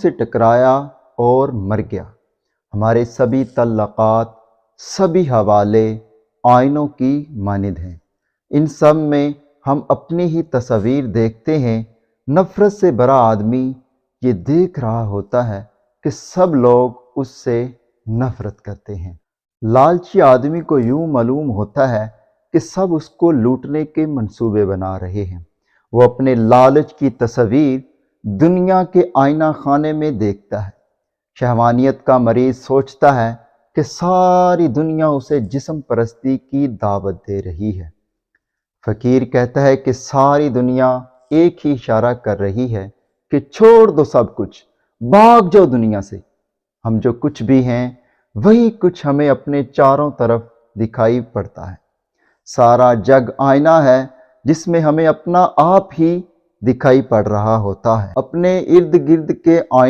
से टकराया और मर गया। हमारे सभी तल्लक़ात, सभी हवाले आइनों की मानिंद हैं। इन सब में हम अपनी ही तस्वीर देखते हैं। नफ़रत से भरा आदमी ये देख रहा होता है कि सब लोग उससे नफ़रत करते हैं। लालची आदमी को यूं मालूम होता है कि सब उसको लूटने के मंसूबे बना रहे हैं। वो अपने लालच की तस्वीर दुनिया के आईना खाने में देखता है। शहवानियत का मरीज सोचता है कि सारी दुनिया उसे जिस्म परस्ती की दावत दे रही है। फ़कीर कहता है कि सारी दुनिया एक ही इशारा कर रही है कि छोड़ दो सब कुछ, भाग जाओ दुनिया से। हम जो कुछ भी हैं वही कुछ हमें अपने चारों तरफ दिखाई पड़ता है। सारा जग आईना है जिसमें हमें अपना आप ही दिखाई पड़ रहा होता है। अपने इर्द गिर्द के आईने